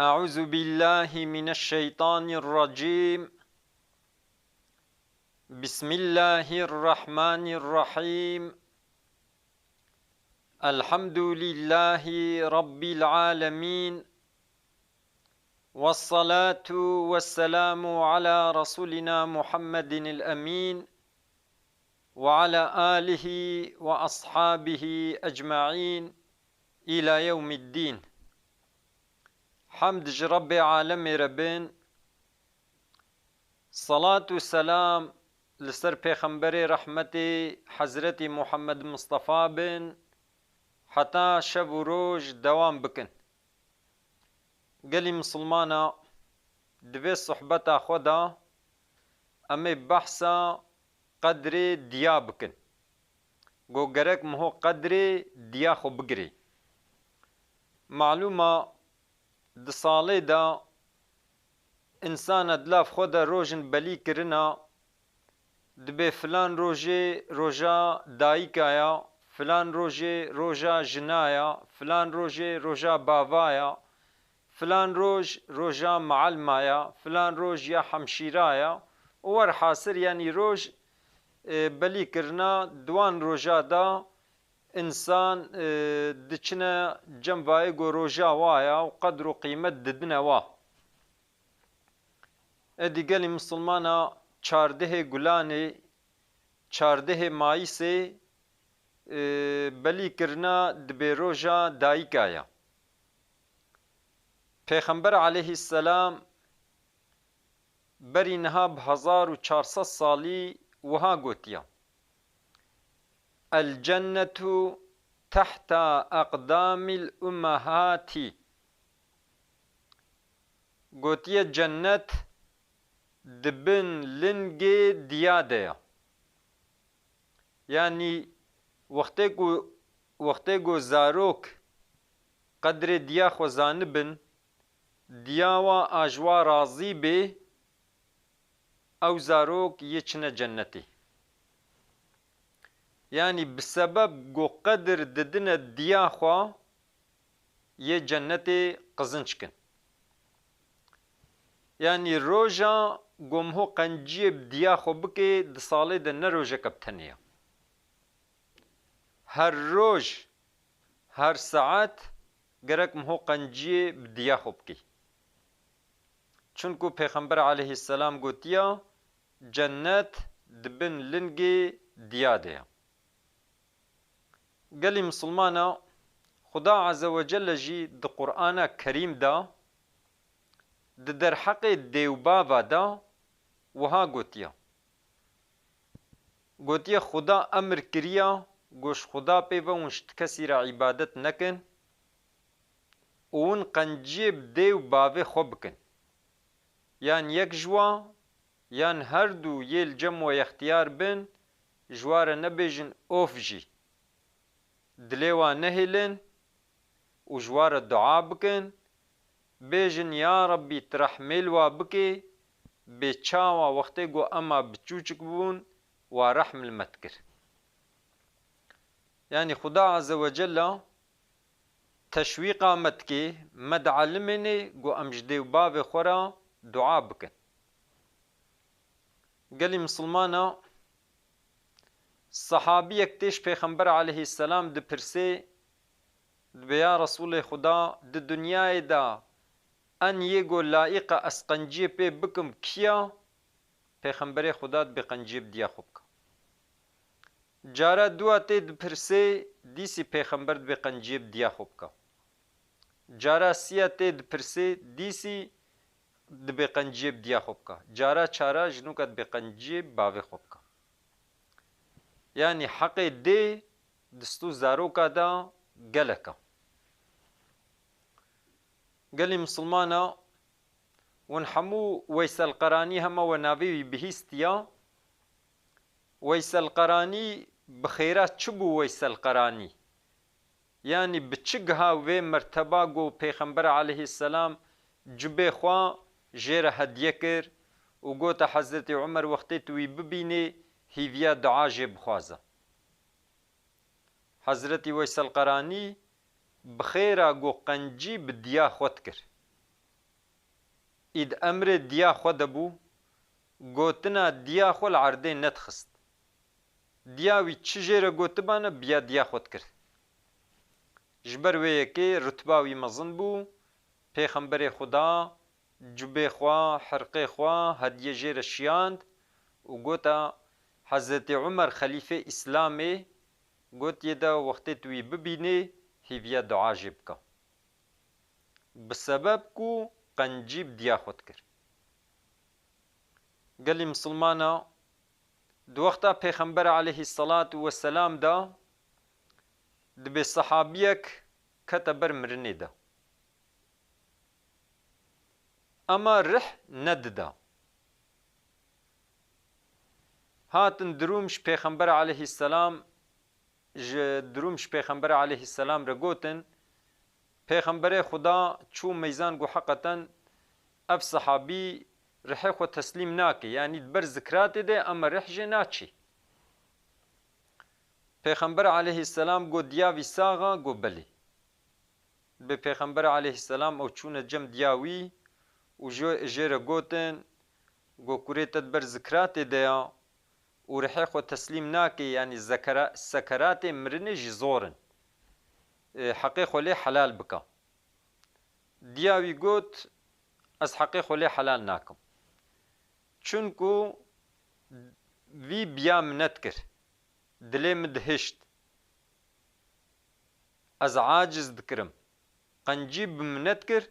أعوذ بالله من الشيطان الرجيم. بسم الله الرحمن الرحيم. الحمد لله رب العالمين، والصلاة والسلام على رسولنا محمد الأمين وعلى آله وأصحابه أجمعين إلى يوم الدين. حمد رب عالم ربين، صلاة والسلام لسر پیغمبر رحمتي حضرت محمد مصطفى بن حتى شب و روج دوام بكن. قالي مسلمانا دوی صحبتا خدا امي بحثا قدر ديا بكن گو گرک مهو قدر ديا خو بگري. معلومة د ساله دا انسان ادلاف خدا روجن بلی کرنا دبي فلان روجي روجا دايكايا، فلان روجي روجا جنايا، فلان روجي روجا بافايا، فلان روج روجا معلمايا، فلان روج يا حمشيرايا، ور حاصر يعني روج بلی کرنا دوان روجا دا انسان دچنا جنبای گو روجا وایا و قدر و قیمت ددنا وا. ادی گلی مسلمانا 14 گلانه 14 مای سے بلی کرنا دبی روژا دایکایا. پیغمبر علیه السلام بری نها ب 1400 سالی وها گوتیا الجنة تحت اقدام الامهات. گوتیا جنت دبن لنگ دیاده، یعنی وقتی گو زاروک قدر دیا خوزانبن دیاوا آجوا رازی به او زاروک یچنه جنتی، یعنی بسبب گو قدر ددن دیا خوا یه جنتی قزنچ کن. یعنی روژا گمهو قنجیب دیا خو بکی د ساله د نه روژه کبتنیه. هر روز هر ساعت گرک مهو قنجیب دیا خو بکی، چونکو پیغمبر علیه السلام گوتیا جنت دبن لنگی دیا دیا. گلی مسلمانا خدا عز وجل جی د قرآن کریم دا در حق دیوباوا دا وها گوتیا خدا امر کریا گوش خدا پیوه اونشت کسی را عبادت نکن اون قنجیب دیو باوه خوب کن، یان یک جوا یان هر دو یل جمع و اختیار بن جوار نبیجن اوف جی دلیوا نهلن و جوار دعا بکن بیجن یا ربی ترحمل و بکی بچاوا وقتی گو اما بچوچک بون و رحم المتکر. یعنی خدا عز وجل تشویق متکی مدعلمنی گو امجدی و باب خورا دعا بکن. گلی مسلمانا صحابی اکتش پیغمبر علیه السلام ده پرسه بیا رسول خدا ده دنیای دا ان یگو لائق از قنجیب بکم کیا؟ پیغمبر خدا به قنجیب دیا خوب که. جارا دو تید پرسه دیسی پیغمبر به قنجیب دیا خوب که. جارا سیا تید پرسه دیسی به قنجیب دیا خوب که. جارا چارا جنوکت به قنجیب باوی خوب که. یعنی حق دی دستو زارو که دا گلکه. قال مسلمانا ونحمو ويس القراني هما ونابي بهيستيا. ويس القراني بخيرات شبو ويس القراني، يعني بتشقها و مرتبه قو پیغمبر عليه السلام جبه خوا جير هديكر و قوتا حضرت عمر وقتی توي ببيني هيفيا دعا جيب خوازا. حضرت ويس القراني بخيرا گو قنجي بديا خود کر. ئید ئەمرێ دیا خۆ دەبوو گوتنا دیا خۆ لە عەردەی نەتخست دیاوی چ ژێرە گوتبانە بیا دیا خۆت کرد ji ber wê yekê rutba wî mezin bû pêxemberê Xuda cubê xwe herqê xwe hediye jê re şiyand û gota Hezretê Umer xelîfê İslamê gotiye de wextê tu wî bibînê hêviya dua jê bike bi sebeb ku qencî bi diya xwe dikir gelê misilmana di wexta pêxember aleyhissalatu vesselam da dibê sehabiyek kete ber mirinê de ama rih nedida hatin dirûm ji pêxember aleyhisselam ji dirûm ji pêxember aleyhisselam re gotin pêxemberê Xuda çû meyzan got heqeten ev sehabî rihê xwe teslîm nake yanî ber zikratê de ama rih jê naçî pêxember aleyhisselam got diya wî saxa got belê bi pêxember aleyhisselam ew çûne cem diya wî û jê re gotin got kurê te ber zikratê de ya û rihê xwe teslîm nake yanî sekeratê mirinê jî zor in heqê xwe lê helal bike diya wî got ez heqê xwe lê helal nakim çunku vî biya min nedikir dilê min dihişt ez aciz dikirim qencî bi min nedikir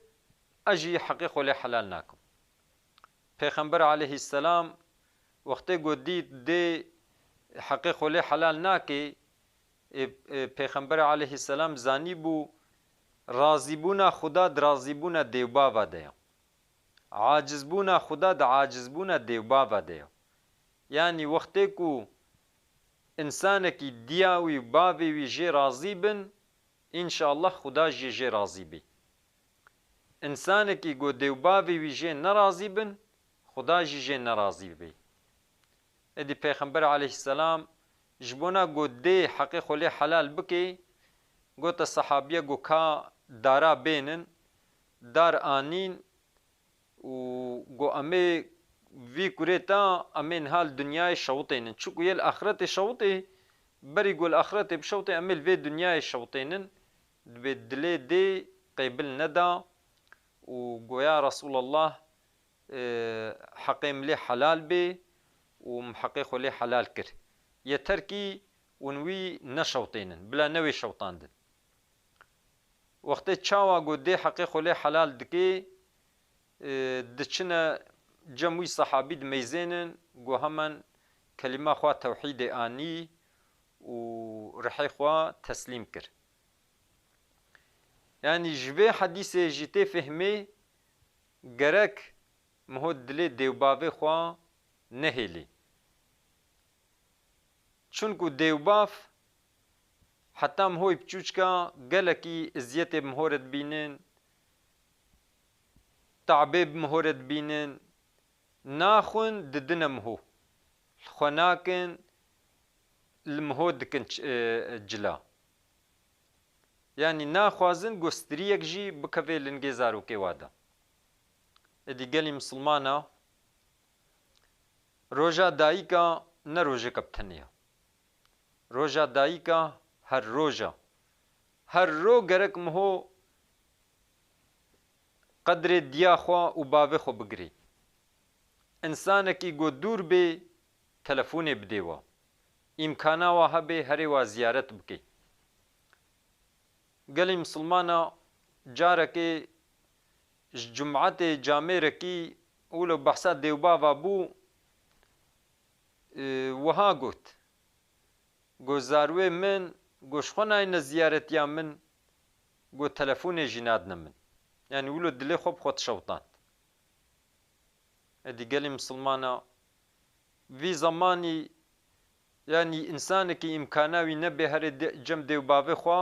ez jî heqê xwe lê helal nakim pêxember aleyhisselam wextê got dît dê heqê xwe lê helal nakê pêxember aleyhisselam zanîbû razîbûna Xuda di razîbûna dêwbava de ye acizbûna Xuda di acizbûna dêwbava de ye yanî wextê ku însanekî diya wî bavê wî jê razî bin înşallah Xuda jî jê razî bê însanekî got dêwbavê wî jê nerazî bin Xuda jî jê nerazî bê êdî pêxember aleyhisselam ji bona got dê heqê xwe lê helal bikê gota sehabiye got ka dara bênin dar anîn û got em ê vî kurê ta em ê niha li dunyayê şewitênin çunku yê li axiretê şewitê berî got li axiretê bişewitê em ê li vê dunyayê şewitênin dibê dilê dê qêbil neda û goya Resulallah heqê min lê helal bê û min heqê xwe lê helal kir yeter kî hûn wî neşewitênin bila newê şewitandin wextê çawa got dê heqê xwe lê helal dikê diçine cem wî sehabî dimeyzênin got hemen kelîma xwe tewhîdê anî û rihê xwe teslîm kir yanî ji vê hedîsê jî tê fehmê gerek miho dilê dêwbavê xwe nehêlê çunku dêwbav heta mihoyê biçûçka gelekî izyetê bi miho re dibînin teዕbê bi miho re dibînin naxwin didine miho xwe nakin li miho dikin cila yanî naxwazin got striyek jî bikeve lingê zarokê wa de êdî gelê misilmana roja dayîka ne rojeka bi tenê ye roja dayîka her roja her roj gerek miho qedrê diya xwe û bavê xwe bigirê însanekî got dûr bê telefonê bidê we îmkana wa hebe herê wa ziyaret bike gelê misilmana carekê ji cumetê camêrekî û li behsa dêwbava bû wiha got zarwê min got ji xwe nayîne ziyaretiya min got telefonê jî nadine min yanî wilo dilê xwe bi xwe dişewitand êdî gelê misilmana vî zemanî yanî însanekî îmkana wî nebe herê cem dêwbavê xwe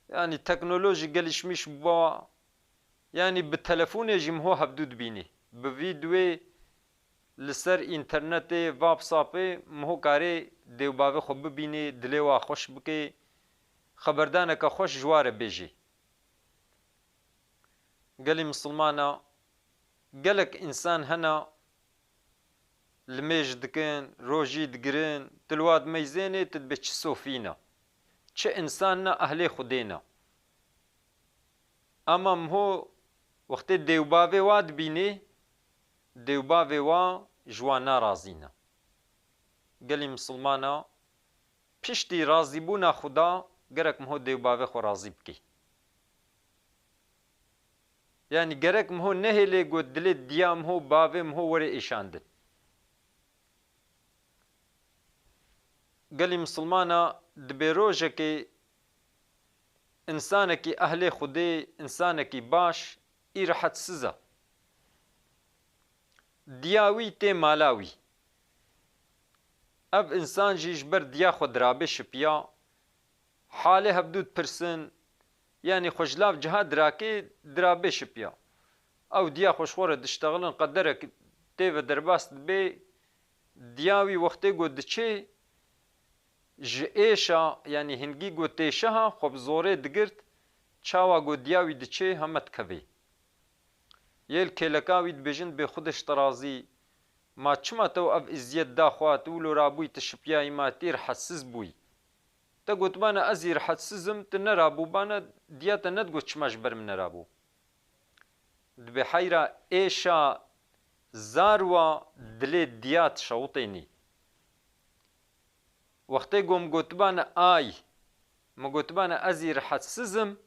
yanî teknolojî gelîşmiş bûwa yanî bi telefonê jî miho hevdû dibînî bi vîdyoê li ser înternetê whatsappê miho karê dêwbavê xwe bibînê dilê wa xweş bike xeberdaneka xweş ji wa re bêjê gelê misilmana gelek insan hena li mêj dikin, rojî digirin, tilwad meyzênê dibe çi sofîna, çi insan ne ehlê Xwedê ne. Ama miho wextê dêwbavê wa dibînê, dêwbavê wa ji wan narazî ne. Gelê misilmana piştî razîbûna Xuda gerek miho dêwbavê xwe razî bikî. Yani gerek miho nehêlê got dilê diya miho bavê miho were êşandin. Gelê misilmana dibe rojekê insanekî ehlê Xwedê, insanekî baş î rihetiz e. Diya wî tê mala wî. Ev insan jî ji ber diya xwe dirabê şipiya, halê hevdû dipirsin, yani xwe ji lav ciha dirakê dirabê şipiya. Ew diya xwe ji xwe re diştexilin qederek tê ve derbas dibe, diya wî wextê got diçe ji êşa yani hingî got tê şeha xwe bi zorê digirt, çawa got diya wî diçe heme dikeve. Yê li kêleka wî dibêjin bê xwe de ji te razî, ma çima te ev îziyet da xwe, tu wilo rabûyî tu şipiyayî ma tê rihesiz bûyî. Te gotbane ez ê rihesizim, tu nerabûbane diya te nedigot çima ji ber min nerabû. Dibe heyra êşa zarwa dilê diya tişewitênî. Wextê ku min gotibane ay, min gotibane ez ê rihesizim,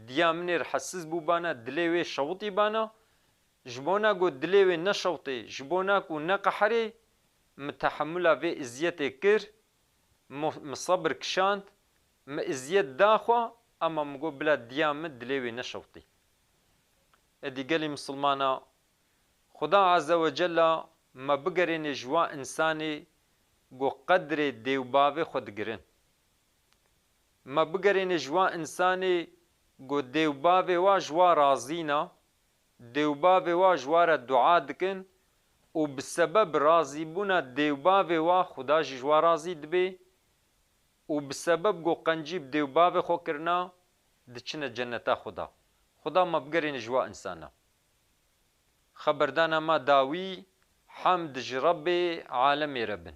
diya min ê rihesiz bûbane, dilê wê şewitî bana, ji bona got dilê wê neşewitê, ji bona ku neqeherê, min tehemûla vê îziyetê kir, min sebir kişand, min îziyet da xwe, ama min got bila diya min dilê wê neşewitî. Êdî gelê misilmana, Xuda Azze ve Cella me bigerêne ji wa însanê ku qedrê dêwbavê xwe digirin. Me bigerêne ji wa însanê ku dêwbavê wa ji wa razî ne, dêwbavê wa ji wa re du'a dikin û bi sebeb razîbûna dêwbavê wa Xuda jî ji wa razî dibe û bi sebeb ku qencî bi dêwbavê xwe kirina diçine cenneta Xuda. Xuda me bigerêne ji wa însana. Xeberdana me dawî, hemd ji Rebbê alemê re bin.